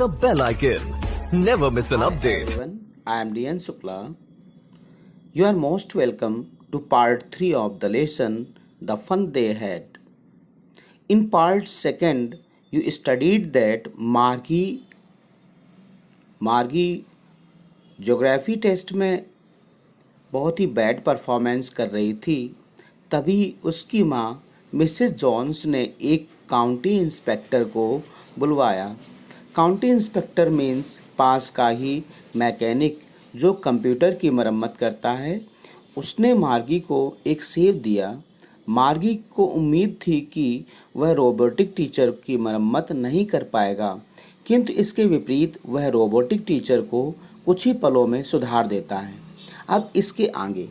the bell icon. Never miss an Hi update. everyone, I am DN Sukla. You are most welcome to part 3 of the lesson The Fun They Had. In part 2nd, you studied that मार्गी geography test में बहुत ही bad performance कर रही थी। तभी उसकी माँ Mrs Johns ने एक काउंटी इंस्पेक्टर को बुलवाया। काउंटी इंस्पेक्टर मीन्स पास का ही मैकेनिक जो कंप्यूटर की मरम्मत करता है। उसने मार्गी को एक सेव दिया। मार्गी को उम्मीद थी कि वह रोबोटिक टीचर की मरम्मत नहीं कर पाएगा, किंतु इसके विपरीत वह रोबोटिक टीचर को कुछ ही पलों में सुधार देता है। अब इसके आगे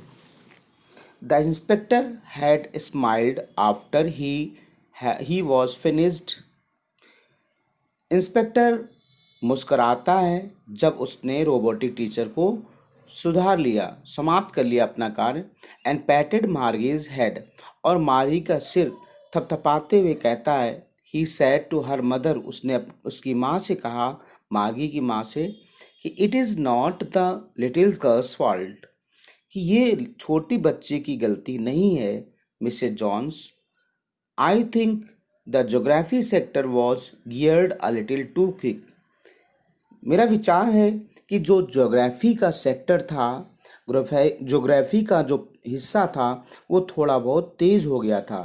the inspector had smiled after he was finished. Inspector मुस्कराता है जब उसने रोबोटिक टीचर को सुधार लिया, समाप्त कर लिया अपना कार्य। एंड पैटेड मार्गीज हेड, और मार्गी का सिर थपथपाते हुए कहता है, ही सैड टू हर मदर, उसने उसकी माँ से कहा, मार्गी की माँ से, कि it is not the little girl's fault, कि ये छोटी बच्चे की गलती नहीं है Mrs Jones. I think the geography sector was geared a little too quick. मेरा विचार है कि जो ज्योग्राफी का सेक्टर था, ज्योग्राफी का जो हिस्सा था, वो थोड़ा बहुत तेज हो गया था।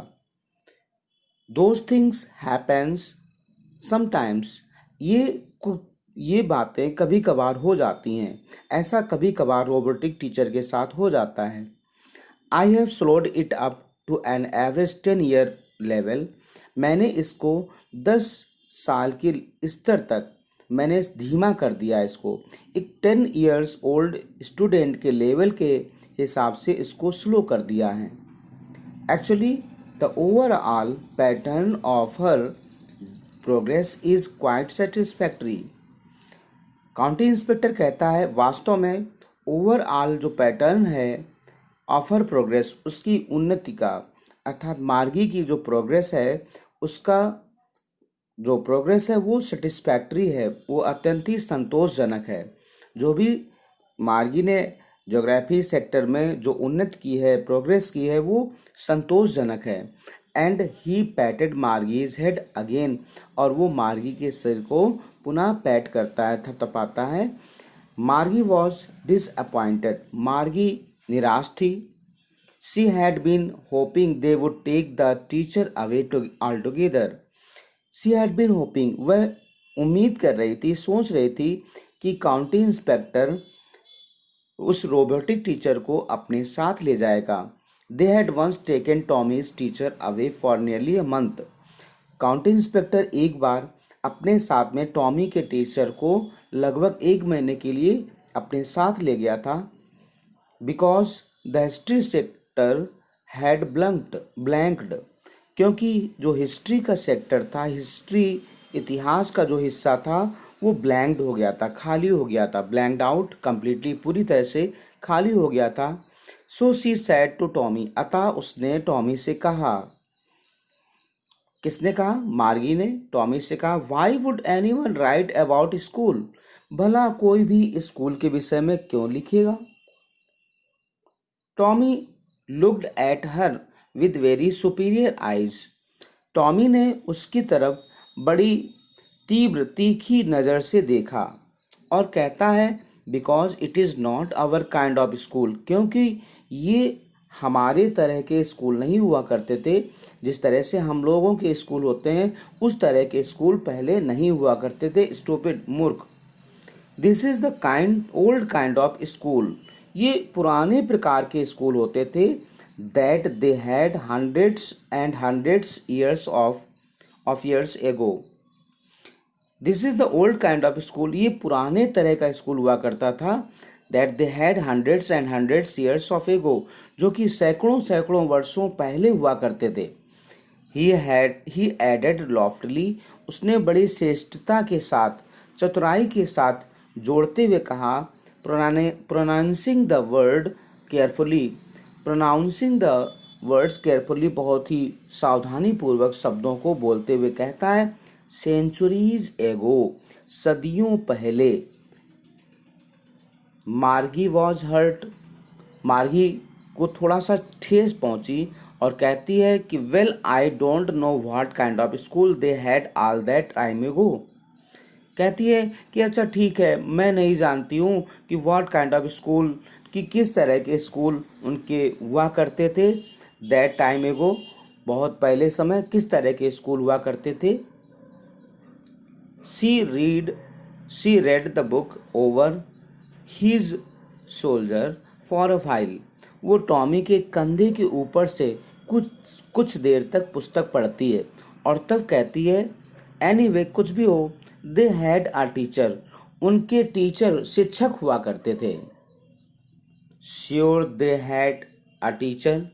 दोज थिंग्स हैपेंस समटाइम्स, ये बातें कभी कभार हो जाती हैं। ऐसा कभी कभार रोबोटिक टीचर के साथ हो जाता है। I have slowed it up to an average 10-year level, मैंने इसको 10 साल के स्तर तक मैंने धीमा कर दिया। इसको एक 10 years ओल्ड स्टूडेंट के लेवल के हिसाब से इसको स्लो कर दिया है। Actually the overall pattern of her progress is quite satisfactory. County inspector कहता है, वास्तव में ओवरऑल जो पैटर्न है ऑफ हर प्रोग्रेस, उसकी उन्नति का, अर्थात मार्गी की जो प्रोग्रेस है, उसका जो प्रोग्रेस है वो सेटिस्फैक्ट्री है, वो अत्यंत ही संतोषजनक है। जो भी मार्गी ने ज्योग्राफी सेक्टर में जो उन्नति की है, प्रोग्रेस की है, वो संतोषजनक है। And he patted Margie's head again, और वो मार्गी के सिर को पुनः पैट करता है, थपथपाता है। मार्गी वॉज डिसअपॉइंटेड, मार्गी निराश थी। She had been hoping they would take the teacher away altogether. She had been hoping, वह उम्मीद कर रही थी, सोच रही थी कि काउंटी इंस्पेक्टर उस रोबोटिक टीचर को अपने साथ ले जाएगा। They had once taken Tommy's teacher away for nearly a month. County inspector एक बार अपने साथ में टॉमी के टीचर को लगभग 1 महीने के लिए अपने साथ ले गया था। Because the history sector had blanked, क्योंकि जो हिस्ट्री का सेक्टर था, हिस्ट्री इतिहास का जो हिस्सा था, वो ब्लैंक्ड हो गया था, खाली हो गया था। ब्लैंक्ड आउट, कंप्लीटली, पूरी तरह से खाली हो गया था। So she said to Tommy, अतः उसने टॉमी से कहा। किसने कहा? मार्गी ने टॉमी से कहा, why would anyone right about school, भला कोई भी स्कूल के विषय में क्यों लिखेगा? Tommy looked at her with very superior eyes. Tommy ने उसकी तरफ बड़ी तीव्र, तीखी नज़र से देखा और कहता है, because it is not our kind of school, क्योंकि ये हमारे तरह के स्कूल नहीं हुआ करते थे। जिस तरह से हम लोगों के स्कूल होते हैं, उस तरह के स्कूल पहले नहीं हुआ करते थे। स्टूपिड, मूर्ख। This is the old kind of school, ये पुराने प्रकार के स्कूल होते थे। That they had hundreds and hundreds years ago. This is the old kind of school, ये पुराने तरह का स्कूल हुआ करता था। That they had hundreds and hundreds years of एगो, जो कि सैकड़ों सैकड़ों वर्षों पहले हुआ करते थे। ही एडेड लॉफ्टली, उसने बड़ी श्रेष्ठता के साथ, चतुराई के साथ जोड़ते हुए कहा, प्रोनाउंसिंग द वर्ड्स केयरफुली, बहुत ही सावधानी पूर्वक शब्दों को बोलते हुए कहता है, सेंचुरीज एगो, सदियों पहले। मार्गी वॉज हर्ट, मार्गी को थोड़ा सा ठेस पहुंची और कहती है कि well I don't know what kind of school they had all that time एगो। कहती है कि अच्छा ठीक है, मैं नहीं जानती हूँ कि व्हाट काइंड ऑफ स्कूल, कि किस तरह के स्कूल उनके हुआ करते थे दैट टाइम एगो, बहुत पहले समय किस तरह के स्कूल हुआ करते थे। She read the book over his shoulder for a while। वो टॉमी के कंधे के ऊपर से कुछ कुछ देर तक पुस्तक पढ़ती है और तब कहती है एनीवे कुछ भी हो, दे हैड अ टीचर, उनके टीचर शिक्षक हुआ करते थे। Sure they had a teacher,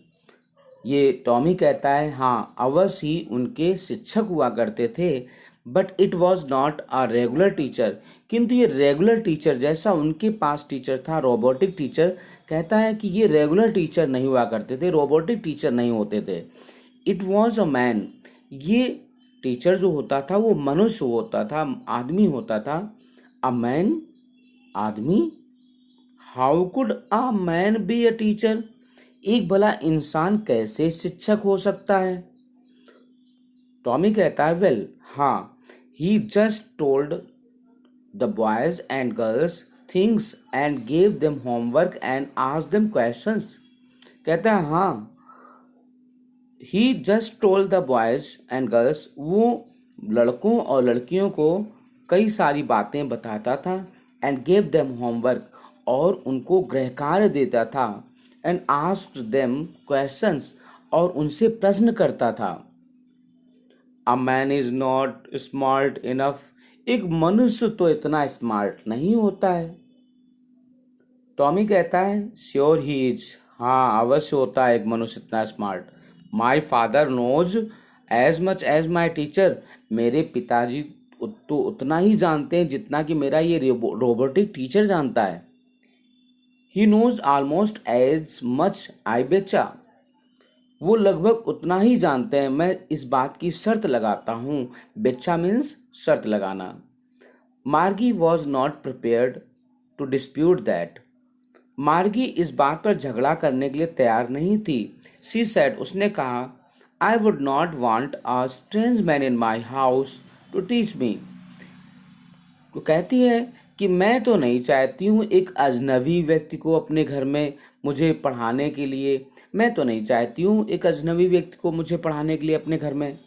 ये टॉमी कहता है हाँ अवश्य ही उनके शिक्षक हुआ करते थे। But it was not a regular teacher, किंतु ये रेगुलर टीचर जैसा उनके पास टीचर था रोबोटिक टीचर, कहता है कि ये रेगुलर टीचर नहीं हुआ करते थे, रोबोटिक टीचर नहीं होते थे। इट वॉज अ मैन, ये टीचर जो होता था वो मनुष्य होता था, आदमी होता था। अ मैन, आदमी। How could a man be a teacher, एक भला इंसान कैसे शिक्षक हो सकता है। टॉमी कहता है वेल हाँ, he just told the boys and girls things and gave them homework and asked them questions. कहता है हाँ, he just told the boys and girls, वो लड़कों और लड़कियों को कई सारी बातें बताता था, एंड गेव देम होमवर्क, और उनको गृह कार्य देता था, एंड आस्क्ड देम क्वेश्चंस, और उनसे प्रश्न करता था। A man is not smart enough, एक मनुष्य तो इतना स्मार्ट नहीं होता है। टॉमी कहता है श्योर ही इज, हाँ अवश्य होता है एक मनुष्य इतना smart. My father knows as much as my teacher, मेरे पिताजी तो उतना ही जानते हैं जितना कि मेरा ये रोबोटिक टीचर जानता है। He knows almost as much, I betcha, वो लगभग उतना ही जानते हैं, मैं इस बात की शर्त लगाता हूँ। बेचा मीन्स शर्त लगाना। Margie was not prepared to dispute that, Margie इस बात पर झगड़ा करने के लिए तैयार नहीं थी। शी सेड, उसने कहा I would not want a strange man in my house to teach me. तो कहती है कि मैं तो नहीं चाहती हूँ एक अजनबी व्यक्ति को अपने घर में मुझे पढ़ाने के लिए, मैं तो नहीं चाहती हूँ एक अजनबी व्यक्ति को मुझे पढ़ाने के लिए अपने घर में।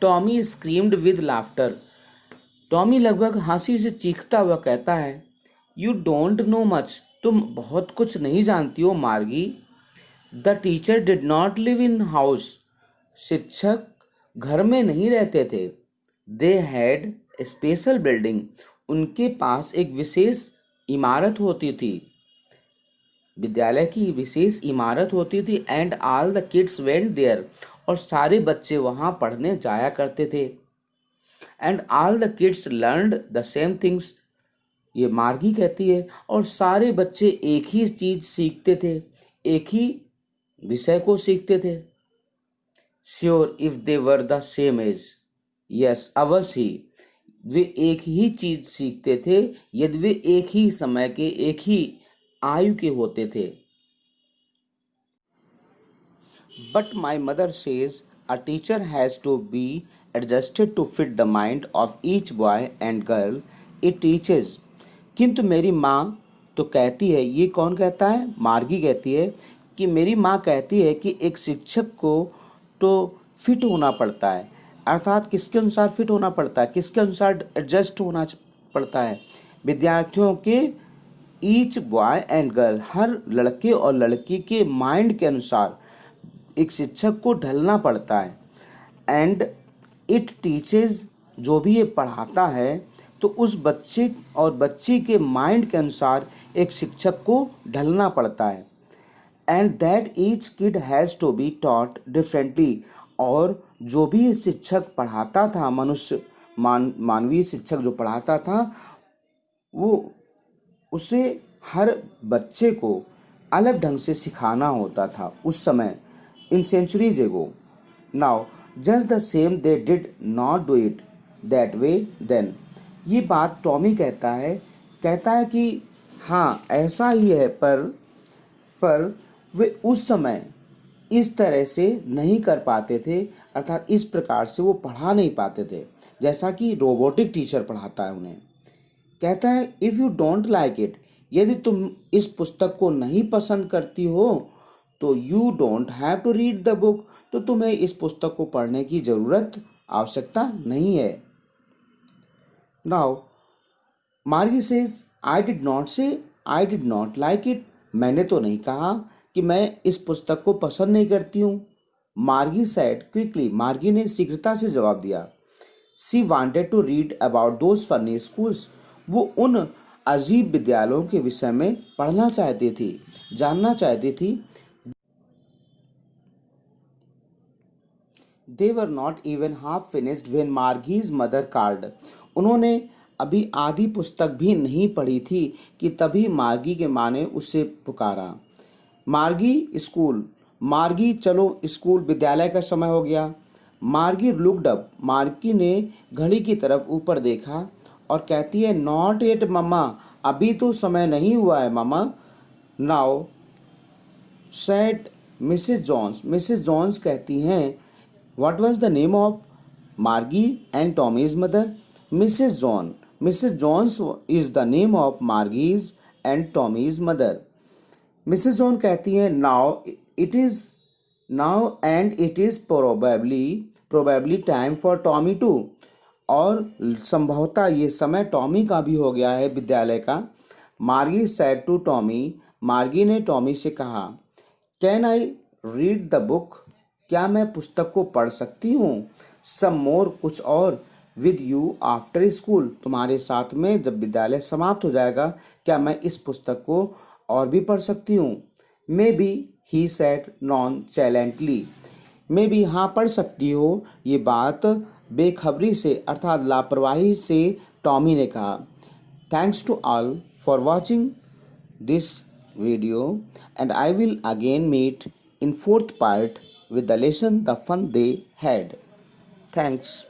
Tommy screamed with laughter, Tommy लगभग हंसी से चीखता हुआ कहता है यू डोंट नो मच, तुम बहुत कुछ नहीं जानती हो मार्गी। The teacher did not live in house, शिक्षक घर में नहीं रहते थे। दे हैड स्पेशल बिल्डिंग, उनके पास एक विशेष इमारत होती थी, विद्यालय की विशेष इमारत होती थी। And all the kids went there, और सारे बच्चे वहाँ पढ़ने जाया करते थे। And all the kids learned the same things, ये मार्गी कहती है, और सारे बच्चे एक ही चीज सीखते थे, एक ही विषय को सीखते थे। Sure if they were the same age, yes अवश्य ही वे एक ही चीज सीखते थे यदि वे एक ही समय के, एक ही आयु के होते थे। But my mother says a teacher has to be adjusted to fit the mind of each boy and girl it teaches, किंतु मेरी माँ तो कहती है, ये कौन कहता है, मार्गी कहती है कि मेरी माँ कहती है कि एक शिक्षक को तो फिट होना पड़ता है, अर्थात किसके अनुसार फिट होना पड़ता है, किसके अनुसार एडजस्ट होना पड़ता है, विद्यार्थियों के, ईच बॉय एंड गर्ल, हर लड़के और लड़की के माइंड के अनुसार एक शिक्षक को ढलना पड़ता है। एंड इट टीचेज, जो भी ये पढ़ाता है तो उस बच्चे और बच्ची के माइंड के अनुसार एक शिक्षक को ढलना पड़ता है। And that each kid has to be taught differently, और जो भी शिक्षक पढ़ाता था, मानवीय शिक्षक जो पढ़ाता था, वो उसे हर बच्चे को अलग ढंग से सिखाना होता था उस समय, in centuries ago. Now just the same they did not do it that way then, ये बात टॉमी कहता है कि हाँ ऐसा ही है, पर वे उस समय इस तरह से नहीं कर पाते थे, अर्थात इस प्रकार से वो पढ़ा नहीं पाते थे जैसा कि रोबोटिक टीचर पढ़ाता है उन्हें। कहता है if you don't like it, यदि तुम इस पुस्तक को नहीं पसंद करती हो तो you don't have to read the book, तो तुम्हें इस पुस्तक को पढ़ने की आवश्यकता नहीं है। नाउ मार्गी says I did not like it, मैंने तो नहीं कहा कि मैं इस पुस्तक को पसंद नहीं करती हूँ। मार्गी सेड क्विकली, मार्गी ने शीघ्रता से जवाब दिया। She wanted to read about those funny schools, वो उन अजीब विद्यालयों के विषय में पढ़ना चाहती थी, जानना चाहती थी। They were not even half finished when Margie's mother called, उन्होंने अभी आधी पुस्तक भी नहीं पढ़ी थी कि तभी मार्गी के माँ ने उससे पुकारा, मार्गी चलो स्कूल, विद्यालय का समय हो गया। मार्गी लुक्ड अप, मार्गी ने घड़ी की तरफ ऊपर देखा और कहती है नॉट येट मम्मा, अभी तो समय नहीं हुआ है मम्मा। नाउ सेड मिसेस जॉन्स कहती हैं what was the name of Margie and Tommy's mother. Mrs Jones is the name of Margie's and Tommy's mother. Mrs John कहती हैं now it is probably time for Tommy too, और संभवतः ये समय Tommy का भी हो गया है, विद्यालय का। मार्गी सेड टू टॉमी, मार्गी ने टॉमी से कहा can I read the book, क्या मैं पुस्तक को पढ़ सकती हूँ। सम मोर, कुछ और। विद यू आफ्टर स्कूल, तुम्हारे साथ में जब विद्यालय समाप्त हो जाएगा, क्या मैं इस पुस्तक को और भी पढ़ सकती हूँ। Maybe, he said nonchalantly, maybe, हाँ पढ़ सकती हो, ये बात बेखबरी से अर्थात लापरवाही से टॉमी ने कहा। Thanks to all for watching this video, and I will again meet in fourth part with the lesson The Fun They Had. Thanks.